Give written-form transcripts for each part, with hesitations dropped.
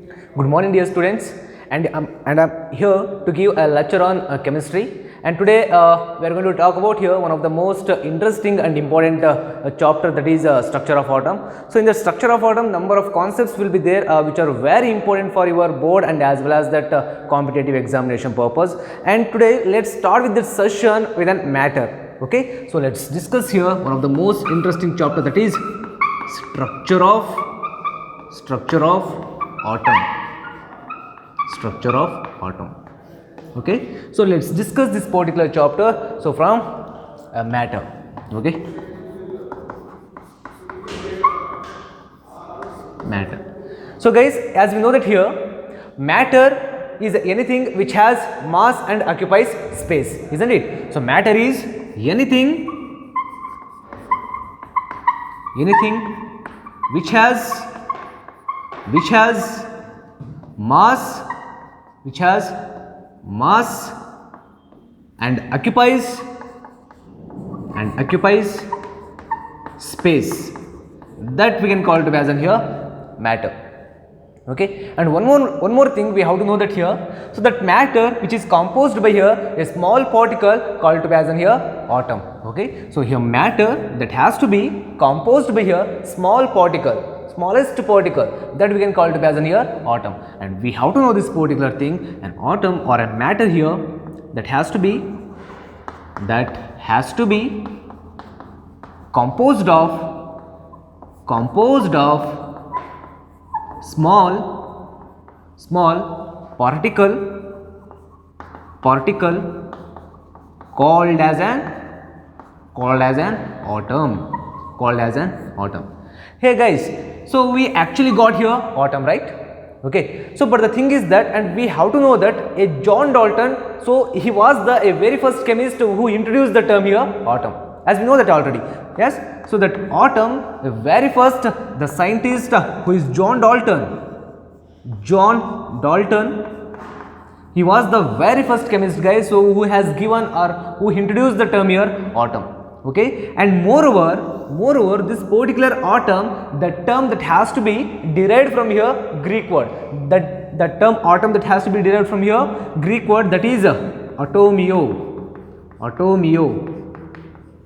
Good morning, dear students, and I'm here to give a lecture on chemistry. And today we are going to talk about here one of the most interesting and important chapter, that is structure of atom. So in the structure of atom, number of concepts will be there which are very important for your board and as well as that competitive examination purpose. And today let's start with this session with a matter. Okay, so let's discuss here one of the most interesting chapter, that is structure of atom. Okay, so let's discuss this particular chapter. So from matter. Okay, matter. So guys, as we know that here matter is anything which has mass and occupies space, isn't it? So matter is anything which has mass and occupies space, that we can call it as in here matter. Okay, and one more thing we have to know that here, so that matter which is composed by here a small particle called to as in here atom. Okay, so here matter that has to be composed by here small particle, smallest particle, that we can call it as in here atom. And we have to know this particular thing, an atom or a matter here that has to be composed of small particle called as an atom. Hey guys, so we actually got here atom, right? Okay, so but the thing is that, and we have to know that a John Dalton, so he was a very first chemist who introduced the term here atom, as we know that already. Yes, so that atom, the very first, the scientist who is John Dalton, he was the very first chemist, guys, so who has given or who introduced the term here atom. Okay, and moreover this particular atom, the term that has to be derived from here Greek word, that the term atom that has to be derived from here Greek word, that is atomio.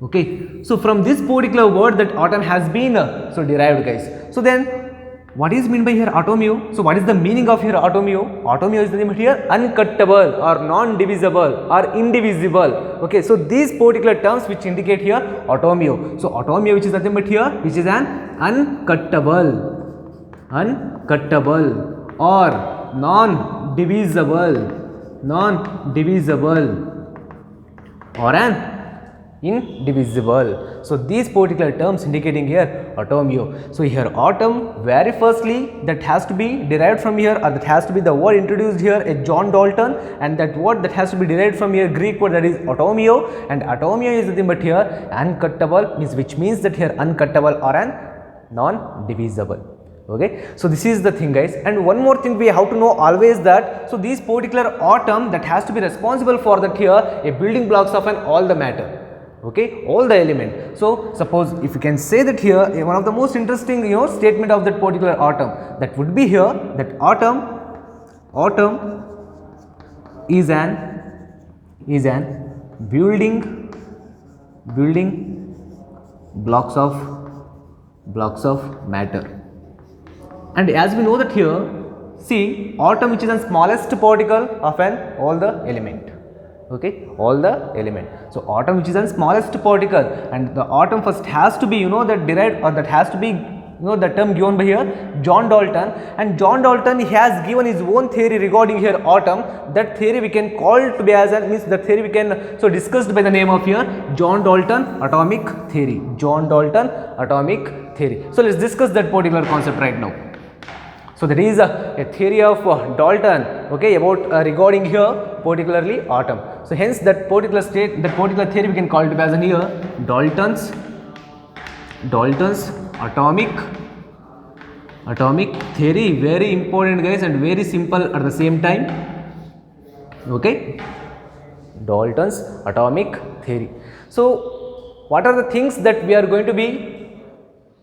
Okay, so from this particular word that atom has been so derived, guys. So then what is meant by here atomio? So what is the meaning of here atomio? Atomio is the name here uncuttable or non-divisible or indivisible. Okay, so these particular terms which indicate here atomio. So atomio, which is nothing but here, which is an uncuttable or non-divisible or an indivisible. So these particular terms indicating here atomio. So here atom, very firstly that has to be derived from here, or that has to be the word introduced here a John Dalton, and that word that has to be derived from here Greek word, that is atomio. And atomio is nothing but here uncuttable, which means that here uncuttable or an non-divisible. Okay, so this is the thing, guys. And one more thing we have to know always, that so these particular atom that has to be responsible for that here a building blocks of an all the matter. Okay, all the element. So suppose if you can say that here one of the most interesting statement of that particular atom, that would be here that atom is an building blocks of matter. And as we know that here, see, atom which is the smallest particle of an all the element. Okay, all the element. So atom which is the smallest particle, and the atom first has to be that derived, or that has to be the term given by here John Dalton. And John Dalton, he has given his own theory regarding here atom. That theory we can call to be as an, means that theory we can so discussed by the name of here John Dalton atomic theory. So let's discuss that particular concept right now. So that is a theory of Dalton, okay, about regarding here particularly atom. So hence that particular theory we can call it as an here Dalton's atomic theory. Very important, guys, and very simple at the same time. Okay, Dalton's atomic theory. So what are the things that we are going to be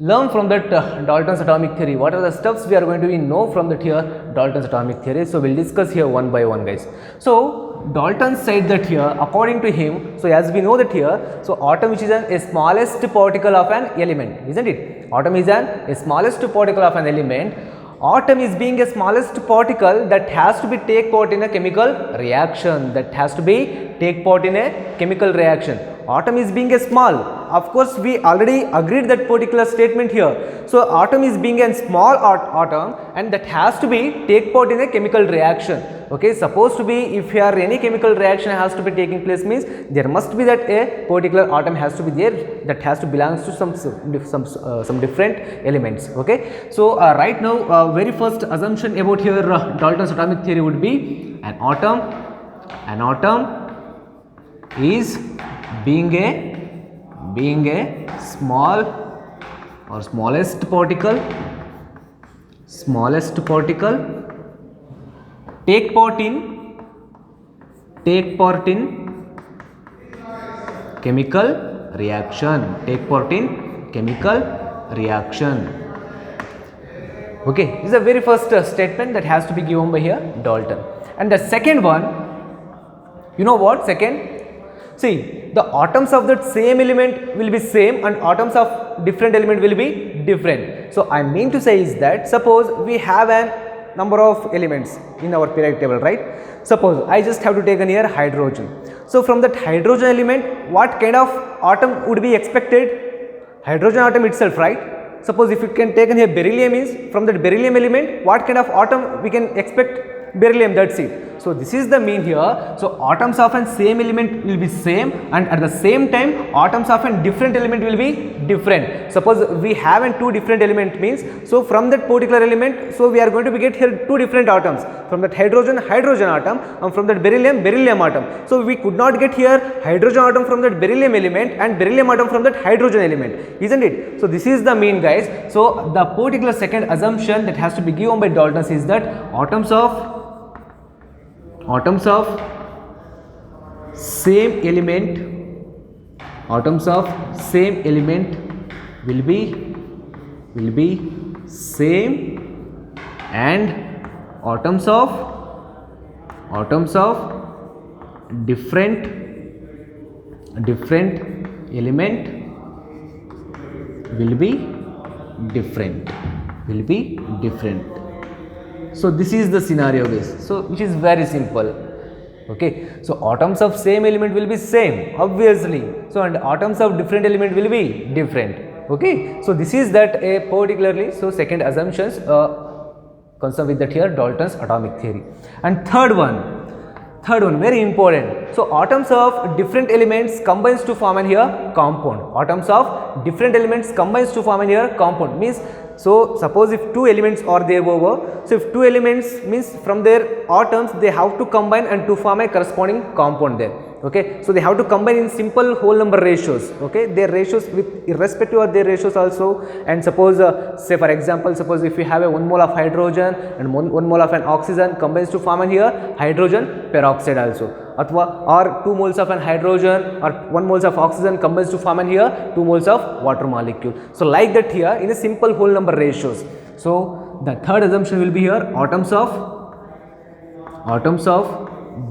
learn from that Dalton's atomic theory. What are the steps we are going to know from that here Dalton's atomic theory? So we'll discuss here one by one, guys. So Dalton said that here, according to him, so as we know that here, so atom, which is a smallest particle of an element, isn't it? Atom is a smallest particle of an element. Atom is being a smallest particle that has to be take part in a chemical reaction. Atom is being a small. Of course, we already agreed that particular statement here. So atom is being a small atom, and that has to be take part in a chemical reaction. Okay, supposed to be, if here any chemical reaction has to be taking place, means there must be that a particular atom has to be there, that has to belongs to some different elements. Okay, so right now very first assumption about here Dalton's atomic theory would be an atom is being a small or smallest particle take part in chemical reaction. Okay, this is the very first statement that has to be given by here Dalton. And the second one, you know what second? See, the atoms of that same element will be same and atoms of different element will be different. So I mean to say is that, suppose we have a number of elements in our periodic table, right? Suppose I just have to take here hydrogen. So from that hydrogen element, what kind of atom would be expected? Hydrogen atom itself, right? Suppose if you can take here beryllium, is from that beryllium element, what kind of atom we can expect? Beryllium, that's it. So this is the mean here. So atoms of a same element will be same, and at the same time atoms of a different element will be different. Suppose we have two different element, means so from that particular element, so we are going to get here two different atoms, from that hydrogen atom, and from that beryllium atom. So we could not get here hydrogen atom from that beryllium element and beryllium atom from that hydrogen element, isn't it? So this is the mean, guys. So the particular second assumption that has to be given by Dalton is that atoms of same element will be same, and atoms of different element will be different. So this is the scenario, guys. So which is very simple. Okay, so atoms of same element will be same, obviously. So and atoms of different element will be different. Okay, so this is that a particularly, so second assumptions concerned with that here Dalton's atomic theory. And third one very important. So atoms of different elements combines to form an here compound. Means, so suppose if two elements are there over, so if two elements means from their atoms they have to combine and to form a corresponding compound there. Okay, so they have to combine in simple whole number ratios. Okay, their ratios with irrespective of their ratios also. And suppose say for example, suppose if we have a 1 mole of hydrogen and 1 mole of an oxygen combines to form an here hydrogen peroxide also, or 2 moles of an hydrogen or 1 moles of oxygen combines to form an here 2 moles of water molecule. So like that here in a simple whole number ratios. So the third assumption will be here atoms of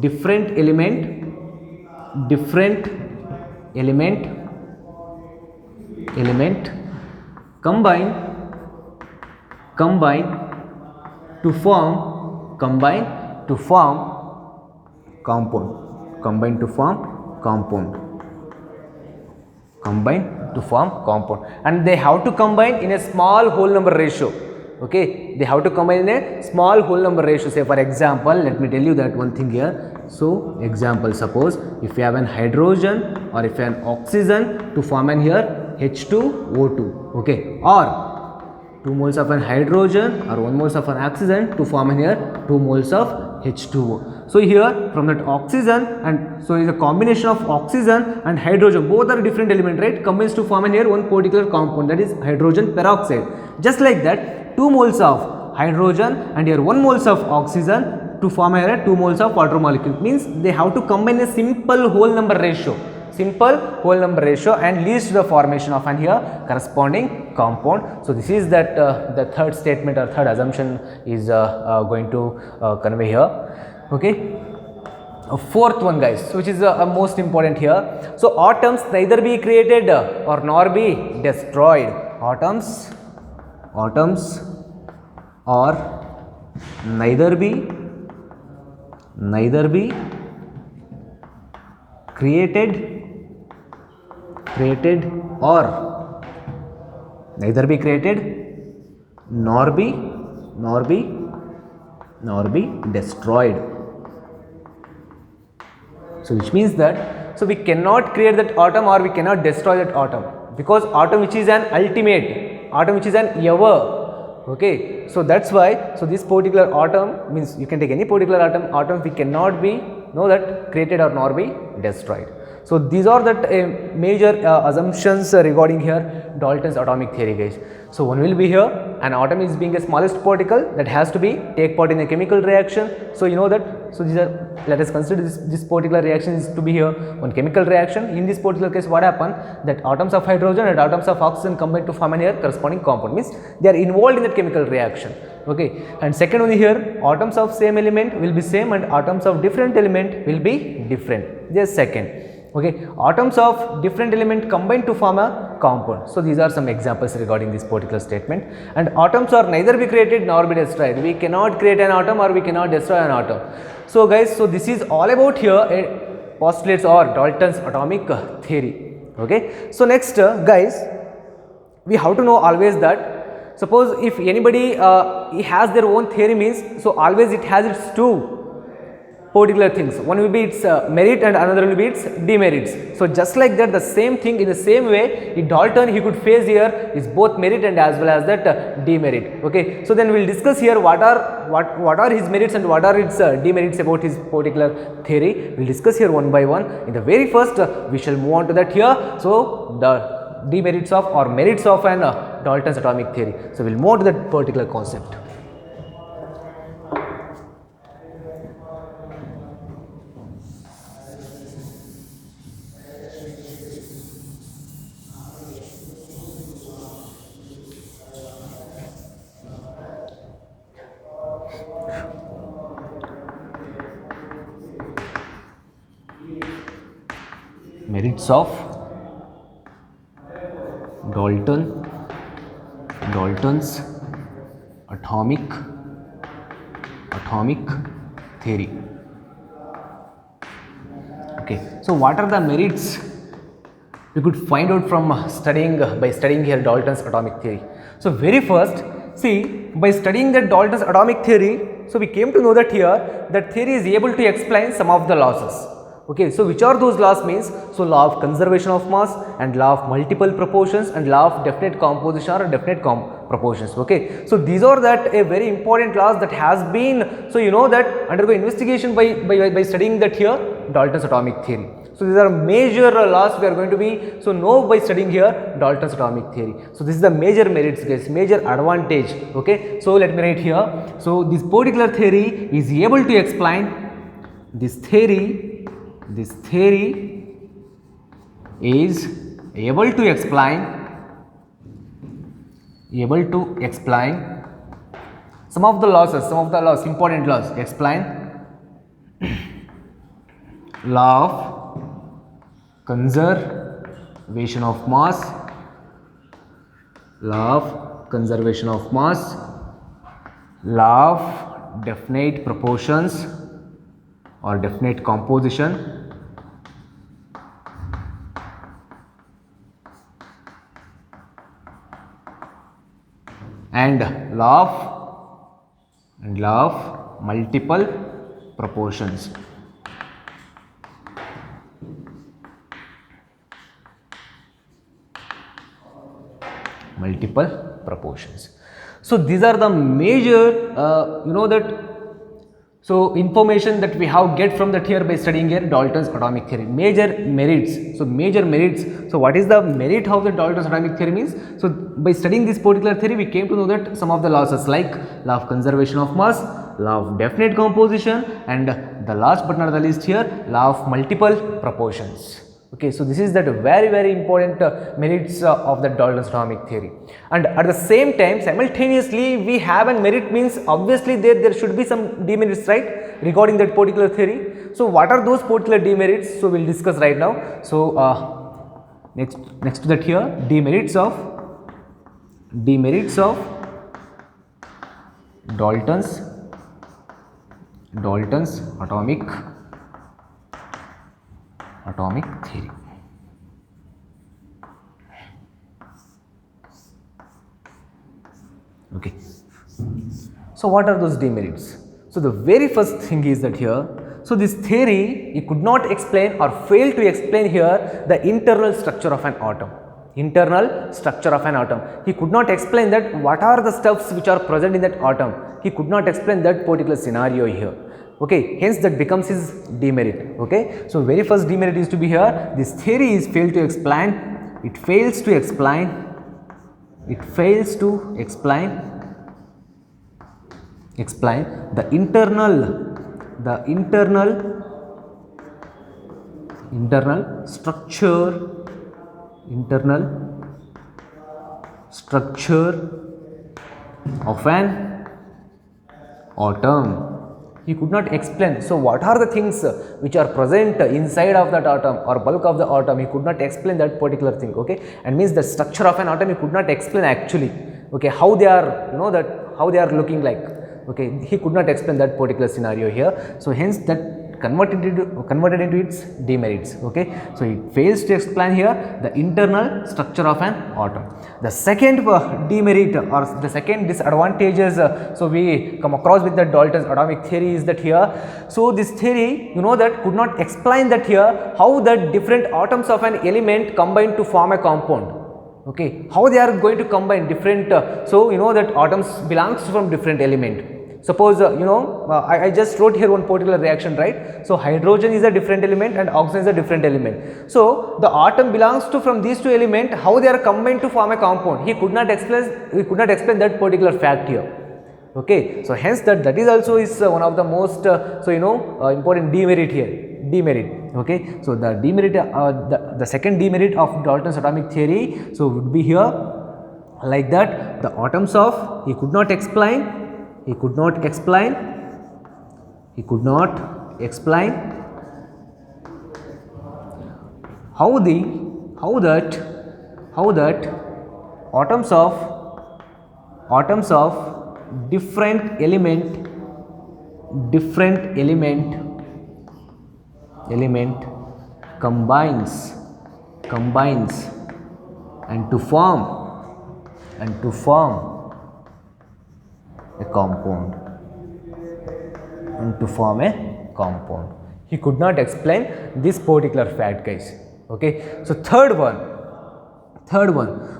different element combine to form compound, and they have to combine in a small whole number ratio. Okay, they have to combine in a small whole number ratio. Say for example, let me tell you that one thing here. So example, suppose if you have an hydrogen or if you have an oxygen to form an here H2O2, okay, or 2 moles of an hydrogen or 1 moles of an oxygen to form an here 2 moles of H2O. So here from that oxygen, and so is a combination of oxygen and hydrogen, both are different element, right, combines to form an here one particular compound, that is hydrogen peroxide. Just like that 2 moles of hydrogen and here 1 moles of oxygen to form here 2 moles of water molecule, means they have to combine a simple whole number ratio. simple whole number ratio and leads to the formation of an here corresponding compound. So this is that the third statement or third assumption is going to convey here. Okay. Fourth one guys, which is most important here. So atoms neither be created or nor be destroyed. Atoms or neither be created or neither be created nor be destroyed. So which means that, so we cannot create that atom or we cannot destroy that atom, because atom which is an ultimate, atom which is an ever, okay. So that's why, so this particular atom means you can take any particular atom we cannot be that created or nor be destroyed. So these are that major assumptions regarding here Dalton's atomic theory guys. So one will be here, an atom is being a smallest particle that has to be take part in a chemical reaction. So you know that, so these are, let us consider this particular reaction is to be here one chemical reaction. In this particular case what happened, that atoms of hydrogen and atoms of oxygen combine to form an here corresponding compound, means they are involved in that chemical reaction, okay. And second one here, atoms of same element will be same and atoms of different element will be different. Just second. Okay, atoms of different element combine to form a compound. So these are some examples regarding this particular statement. And atoms are neither be created nor be destroyed. We cannot create an atom or we cannot destroy an atom. So guys, so this is all about here postulates or Dalton's atomic theory. Okay. So next guys, we have to know always that suppose if anybody he has their own theory, means so always it has its two particular things. One will be its merit and another will be its demerits. So just like that, the same thing in the same way, in Dalton he could face here is both merit and as well as that demerit. Okay. So then we will discuss here what are his merits and what are its demerits about his particular theory. We will discuss here one by one. In the very first we shall move on to that here. So the demerits of or merits of an Dalton's atomic theory. So we will move on to that particular concept. Merits of Dalton's atomic theory. Okay, so what are the merits we could find out from by studying here Dalton's atomic theory? So very first, see, by studying that Dalton's atomic theory, so we came to know that here that theory is able to explain some of the losses. Okay, so which are those laws means? So law of conservation of mass and law of multiple proportions and law of definite composition or definite proportions. Okay, so these are that a very important laws that has been, so you know that undergo investigation by studying that here Dalton's atomic theory. So these are major laws we are going to be so know by studying here Dalton's atomic theory. So this is the major merits guys, major advantage. Okay, so let me write here. So this particular theory is able to explain this theory is able to explain some of the laws, important laws. Explain law of conservation of mass, law of conservation of mass, law of definite proportions or definite composition, and law of multiple proportions. Multiple proportions. So these are the major you know that so information that we have get from that here by studying here Dalton's atomic theory. Major merits. So major merits. So what is the merit of the Dalton's atomic theory means? So by studying this particular theory we came to know that some of the laws like law of conservation of mass, law of definite composition, and the last but not the least here law of multiple proportions. Okay, so this is that very important merits of the Dalton's atomic theory. And at the same time, simultaneously, we have a merit means obviously there should be some demerits, right, regarding that particular theory. So what are those particular demerits? So we'll discuss right now. So next to that here, demerits of Dalton's atomic theory. Okay. So what are those demerits? So the very first thing is that here, so this theory, it could not explain or fail to explain here the internal structure of an atom. He could not explain that what are the stuffs which are present in that atom. He could not explain that particular scenario here. Okay, hence that becomes his demerit. Okay, so very first demerit is to be here. This theory is failed to explain. It fails to explain the internal structure of an atom. He could not explain. So what are the things which are present inside of that atom or bulk of the atom? He could not explain that particular thing. Okay, and means the structure of an atom he could not explain actually. Okay, how they are, how they are looking like. Okay, he could not explain that particular scenario here. So hence that converted into its demerits. Okay, so it fails to explain here the internal structure of an atom. The second demerit or the second disadvantages so we come across with the Dalton's atomic theory is that here, so this theory that could not explain that here how the different atoms of an element combine to form a compound. Okay, how they are going to combine different so that atoms belongs from different element. Suppose I just wrote here one particular reaction, right? So hydrogen is a different element and oxygen is a different element. So the atom belongs to from these two elements, how they are combined to form a compound. He could not explain that particular fact here. Okay, so hence that is also is one of the most important demerit here. Okay, so the demerit the second demerit of Dalton's atomic theory so would be here like that the atoms of he could not explain how that atoms of different element combines and to form a compound. He could not explain this particular fact, guys. Okay, so third one.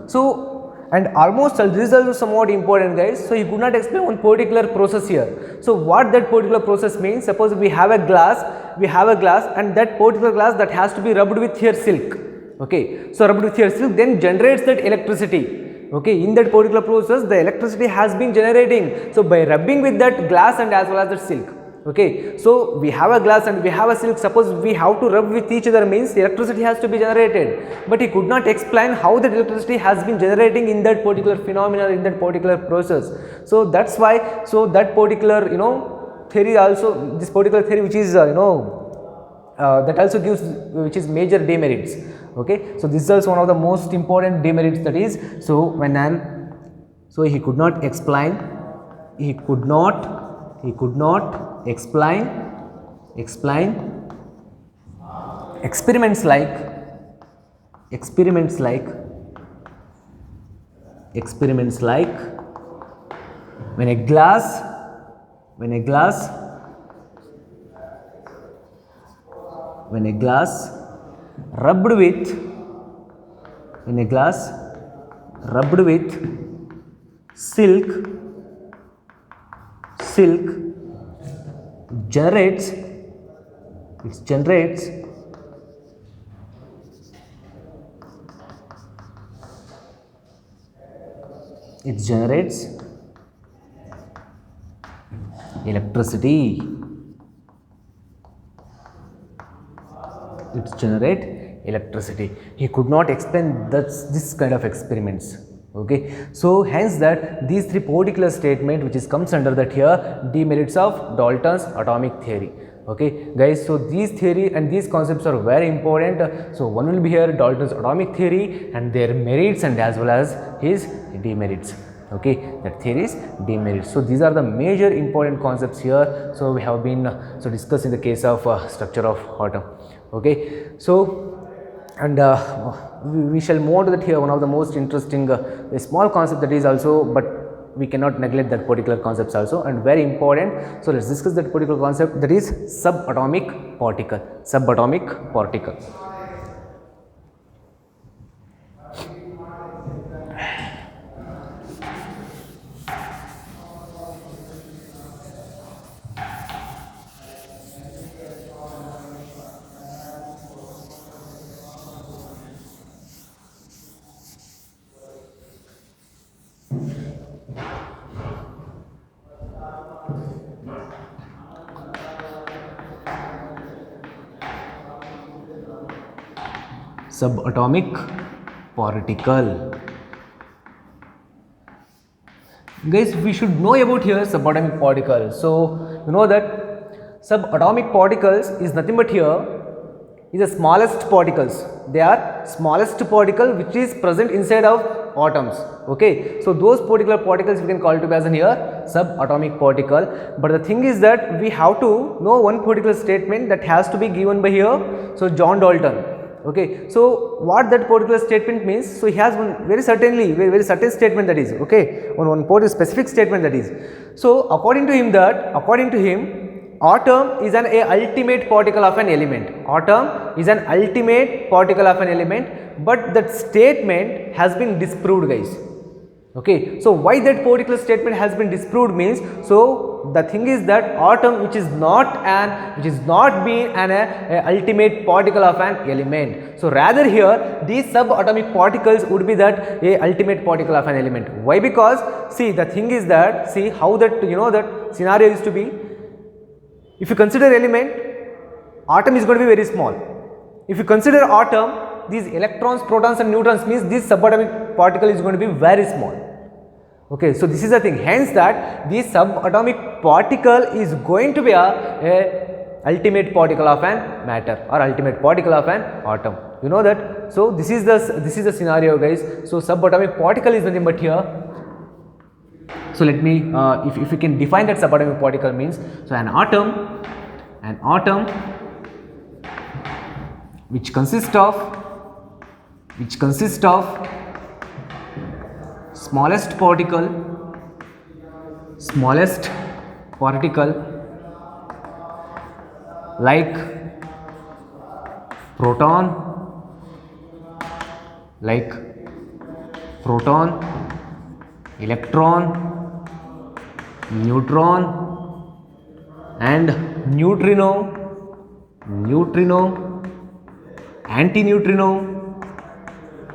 So and almost this is also somewhat important, guys. So he could not explain one particular process here. So what that particular process means? Suppose we have a glass and that particular glass that has to be rubbed with here silk. Okay, so rubbed with here silk then generates that electricity. Okay, in that particular process the electricity has been generating. So by rubbing with that glass and as well as that silk. Okay, so we have a glass and we have a silk. Suppose we have to rub with each other means electricity has to be generated. But he could not explain how that electricity has been generating in that particular phenomena, in that particular process. So that's why. So that particular theory also, this particular theory which is that also gives which is major demerits. Okay, so this is also one of the most important demerits, that is so he could not explain experiments like when a glass rubbed with silk generates electricity. electricity. He could not explain this kind of experiments. Okay, so hence that these three particular statement which is comes under that here demerits of Dalton's atomic theory. Okay guys, so these theory and these concepts are very important. So one will be here Dalton's atomic theory and their merits and as well as his demerits. Okay, that theory is demerits. So these are the major important concepts here. So we have been discussed in the case of structure of atom. Okay, so and we shall move on to that here, one of the most interesting a small concept that is also, but we cannot neglect that particular concepts also and very important. So let's discuss that particular concept, that is subatomic particle. Subatomic particle. Subatomic particle. Guys, we should know about here subatomic particle. So you know that subatomic particles is nothing but here is the smallest particles. They are smallest particle which is present inside of atoms. Okay, so those particular particles we can call it to be as in here subatomic particle. But the thing is that we have to know one particular statement that has to be given by here. So John Dalton. Okay, so what that particular statement means? So he has one very certain statement that is, okay, one particular specific statement that is. So according to him, atom is an ultimate particle of an element. Atom is an ultimate particle of an element, but that statement has been disproved, guys. Okay, so why that particular statement has been disproved means, so the thing is that atom which is not being an ultimate particle of an element. So rather here these subatomic particles would be that a ultimate particle of an element. Why? Because see, the thing is that, see how that that scenario is to be. If you consider element, atom is going to be very small. If you consider atom, these electrons, protons and neutrons means this subatomic particle is going to be very small. Okay, so this is the thing, hence that this subatomic particle is going to be a ultimate particle of an matter or ultimate particle of an atom. You know that. So this is the scenario, guys. So subatomic particle is nothing but here. So let me if you can define that subatomic particle means, so an atom which consists of smallest particle like proton, electron, neutron and neutrino,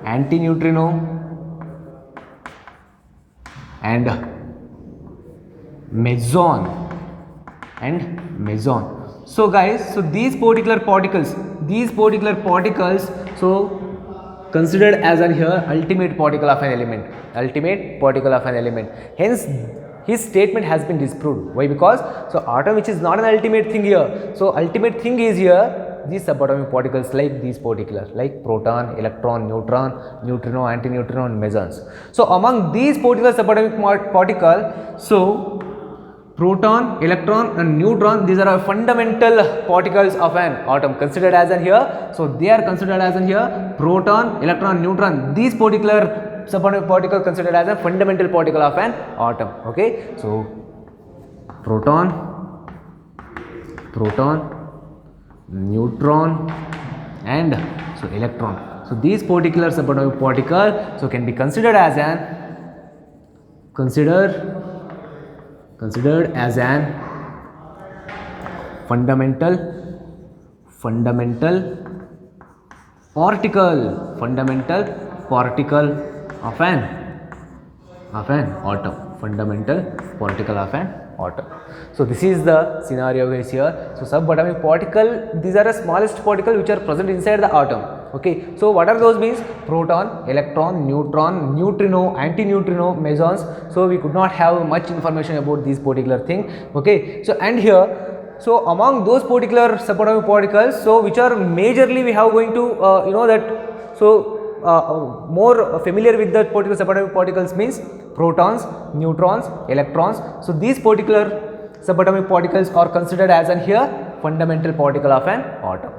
antineutrino and meson. So guys, so these particular particles, so considered as an here ultimate particle of an element, hence his statement has been disproved. Why? Because so atom which is not an ultimate thing here, so ultimate thing is here these subatomic particles like these particular, like proton, electron, neutron, neutrino, antineutrino and mesons. So among these particular subatomic particle, so proton, electron and neutron, these are fundamental particles of an atom considered as an here. So they are considered as an here proton, electron, neutron, these particular subatomic particle considered as a fundamental particle of an atom. Okay, so proton, neutron and so electron. So these particular subatomic particle so can be considered as an fundamental particle of an atom, fundamental particle of an atom. So this is the scenario guys here. So subatomic particle, these are the smallest particle which are present inside the atom. Okay, so what are those means? Proton, electron, neutron, neutrino, antineutrino, mesons. So we could not have much information about these particular thing. Okay, so and here, so among those particular subatomic particles, so which are majorly we have going to you know that, so more familiar with that particular subatomic particles means protons, neutrons, electrons. So these particular subatomic particles are considered as an here fundamental particle of an atom.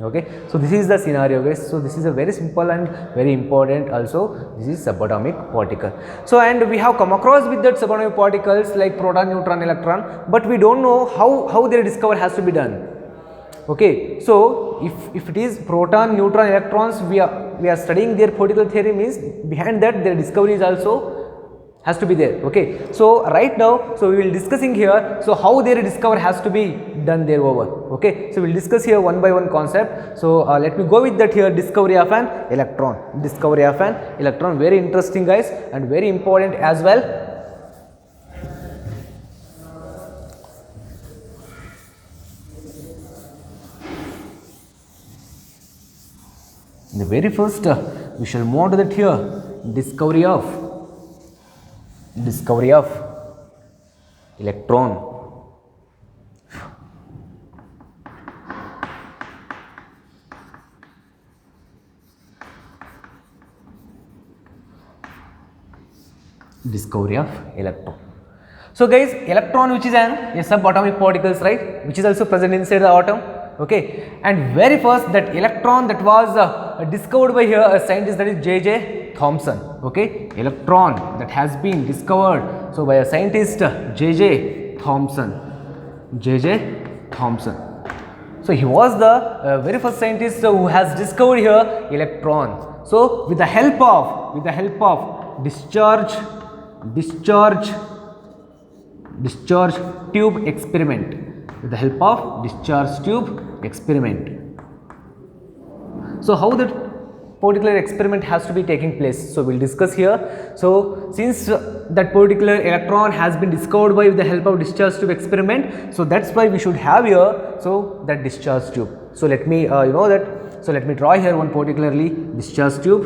Okay, so this is the scenario, guys. So this is a very simple and very important also. This is subatomic particle. So and we have come across with that subatomic particles like proton, neutron, electron, but we don't know how their discovery has to be done. Okay, so if it is proton, neutron, electrons, we are studying their particle theory means behind that their discovery is also has to be there. Okay, so right now, so we will discussing here, so how their discovery has to be done there over. Okay, so we will discuss here one by one concept. So let me go with that here, discovery of an electron. Discovery of an electron, very interesting guys and very important as well. The very first we shall move on to that here, discovery of electron. Discovery of electron. So guys, electron, which is a subatomic particles, right, which is also present inside the atom. Okay, and very first that electron that was discovered by here a scientist, that is J.J. Thomson. Okay, electron that has been discovered so by a scientist J.J. Thomson. J.J. Thomson. So he was the very first scientist who has discovered here electron. So with the help of discharge tube experiment. With the help of discharge tube experiment. So how that particular experiment has to be taking place, so we will discuss here. So since that particular electron has been discovered by the help of discharge tube experiment, so that's why we should have here so that discharge tube. So let me let me draw here one particularly discharge tube.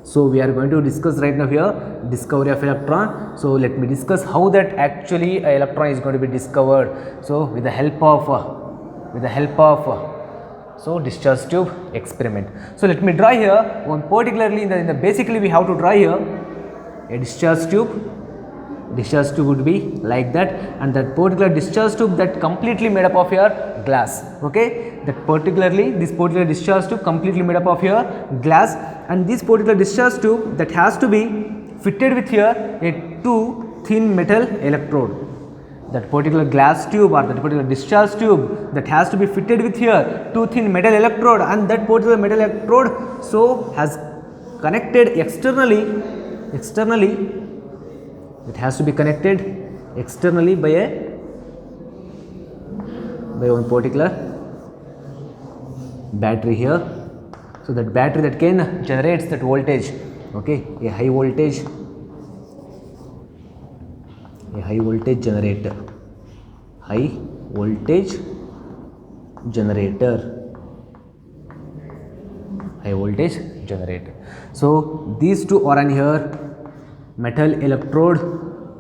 So we are going to discuss right now here discovery of electron. So let me discuss how that actually electron is going to be discovered. So with the help of so discharge tube experiment. So let me draw here one particularly in the basically we have to draw here a discharge tube. Discharge tube would be like that, and that particular discharge tube that completely made up of your glass. Okay, that particularly this particular discharge tube completely made up of your glass, and this particular discharge tube that has to be fitted with here a two thin metal electrode. That particular glass tube or that particular discharge tube that has to be fitted with here two thin metal electrode, and that particular metal electrode so has connected externally. It has to be connected externally by one particular battery here. So that battery that can generates that voltage. Okay, a high voltage generator. High voltage generator. So these two are on here. Metal electrode,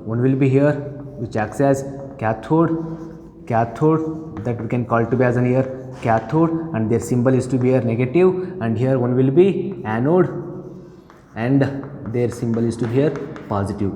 one will be here which acts as cathode that we can call to be as an here cathode, and their symbol is to be here negative, and here one will be anode and their symbol is to be here positive.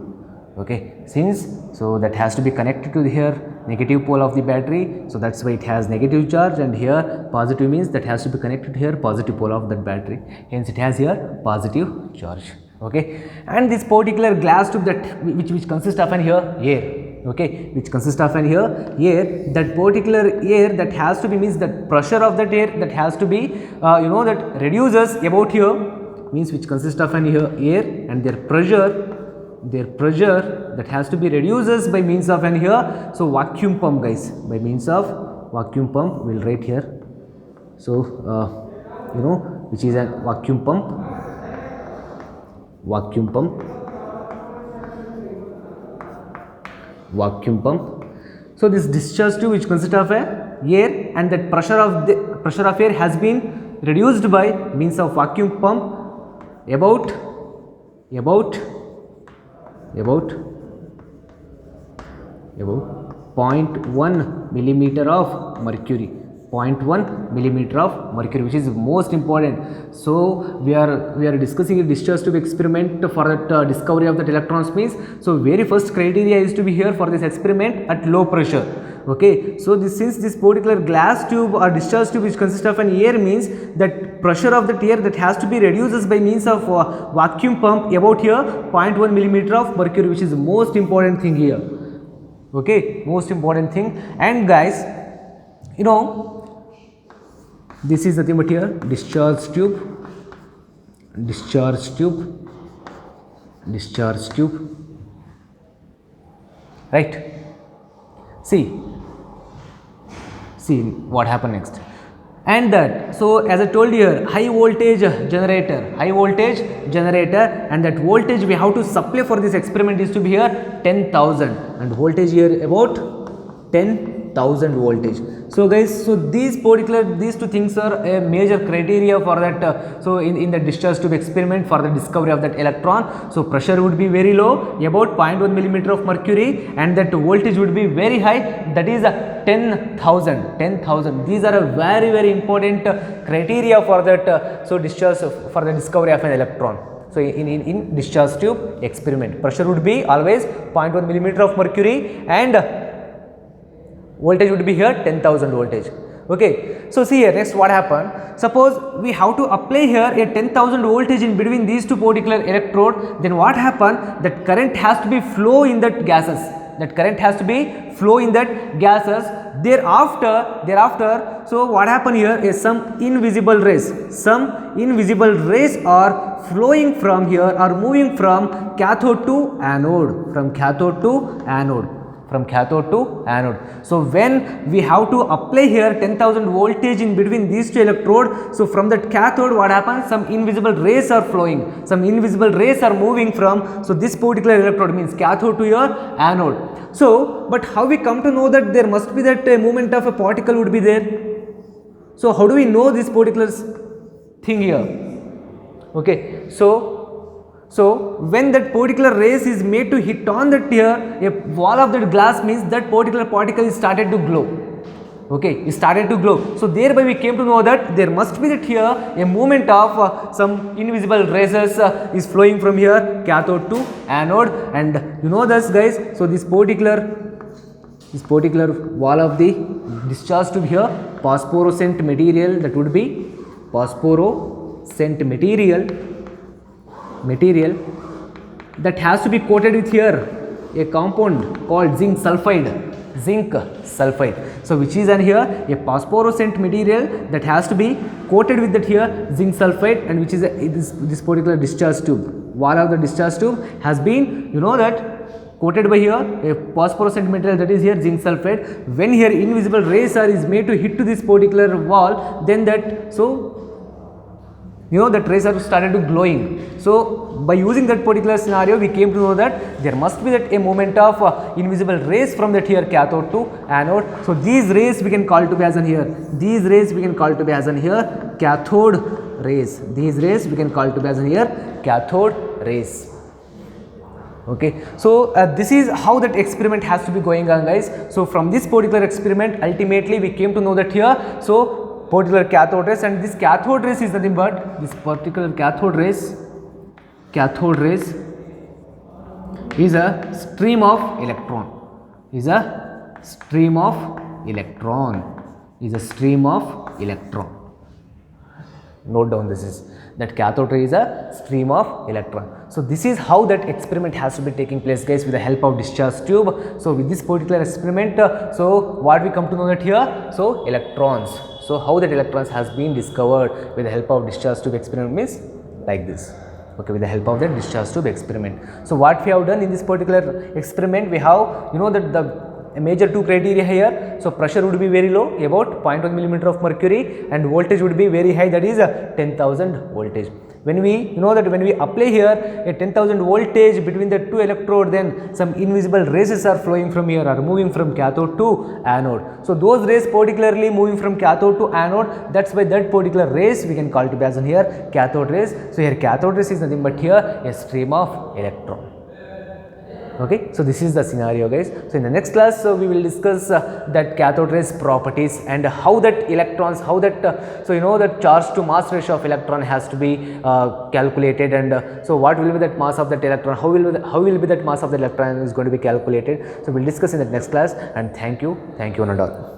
Okay, since so that has to be connected to the here negative pole of the battery, so that's why it has negative charge, and here positive means that has to be connected to here positive pole of that battery, hence it has here positive charge. Okay, and this particular glass tube that which consists of an here air. Okay, which consists of an here air, that particular air that has to be means that pressure of that air that has to be that reduces about here means which consists of an here air, and their pressure that has to be reduces by means of an here so vacuum pump, guys, by means of vacuum pump. We will write here. So which is a vacuum pump. So this discharge tube which consists of a air, and that pressure of air has been reduced by means of vacuum pump about 0.1 millimeter of mercury. 0.1 millimeter of mercury, which is most important. So we are discussing a discharge tube experiment for that discovery of that electrons means. So very first criteria is to be here for this experiment at low pressure. Okay, so since this particular glass tube or discharge tube which consists of an air means that pressure of that air that has to be reduced by means of vacuum pump about here 0.1 millimeter of mercury, which is the most important thing here. Okay, most important thing. And guys, you know, this is nothing but here discharge tube, right? See what happened next. And that, so as I told you here, high voltage generator, and that voltage we have to supply for this experiment is to be here 10,000, and voltage here about 10,000 voltage. So guys, so these two things are a major criteria for that. So in the discharge tube experiment for the discovery of that electron, so pressure would be very low, about 0.1 millimeter of mercury, and that voltage would be very high, that is 10,000. These are a very important criteria for that. So discharge for the discovery of an electron. So in discharge tube experiment, pressure would be always 0.1 millimeter of mercury, and voltage would be here 10,000 voltage. Okay, so see here next what happened. Suppose we have to apply here a 10,000 voltage in between these two particular electrode, then what happened, that current has to be flow in that gases, thereafter so what happened here is some invisible rays are flowing from here, or moving from cathode to anode, So when we have to apply here 10,000 voltage in between these two electrode, so from that cathode what happens, some invisible rays are flowing, some invisible rays are moving from, so this particular electrode means cathode to your anode. So but how we come to know that there must be that movement of a particle would be there? So how do we know this particular thing here? Okay, so when that particular rays is made to hit on that here a wall of that glass means that particular particle is started to glow. Okay, it started to glow. So thereby we came to know that there must be that here a movement of some invisible rays is flowing from here cathode to anode, and you know this guys. So this particular wall of the discharge tube here, phosphorescent material, that would be phosphorescent material that has to be coated with here a compound called zinc sulfide. So which is an here a phosphorescent material that has to be coated with that here zinc sulfide, and which is this particular discharge tube, wall of the discharge tube has been, you know, that coated by here a phosphorescent material, that is here zinc sulfide. When here invisible rays is made to hit to this particular wall, then that, so you know, that rays are started to glowing. So by using that particular scenario we came to know that there must be that a movement of invisible rays from that here cathode to anode. So these rays we can call to be as an here, cathode rays. Cathode rays. Okay, so this is how that experiment has to be going on, guys. So from this particular experiment ultimately we came to know that here, so particular cathode rays, and this cathode rays is nothing but this particular cathode rays is a stream of electron, Note down this is that cathode ray is a stream of electron. So this is how that experiment has to be taking place, guys, with the help of discharge tube. So with this particular experiment, so what we come to know that here, so electrons. So how that electrons has been discovered with the help of discharge tube experiment means like this. Okay, with the help of the discharge tube experiment. So what we have done in this particular experiment, we have, you know, that the major two criteria here. So pressure would be very low, about 0.1 millimeter of mercury, and voltage would be very high, that is 10,000 voltage. When we, you know that when we apply here a 10,000 voltage between the two electrode, then some invisible rays are flowing from here or moving from cathode to anode. So those rays particularly moving from cathode to anode, that's why that particular rays we can call it as in here cathode rays. So here cathode rays is nothing but here a stream of electron. Okay, so this is the scenario, guys. So in the next class, we will discuss that cathode rays properties and how that electrons, how that so you know that charge to mass ratio of electron has to be calculated, and so what will be that mass of that electron, how will be that mass of the electron is going to be calculated. So we'll discuss in the next class, and thank you one and all.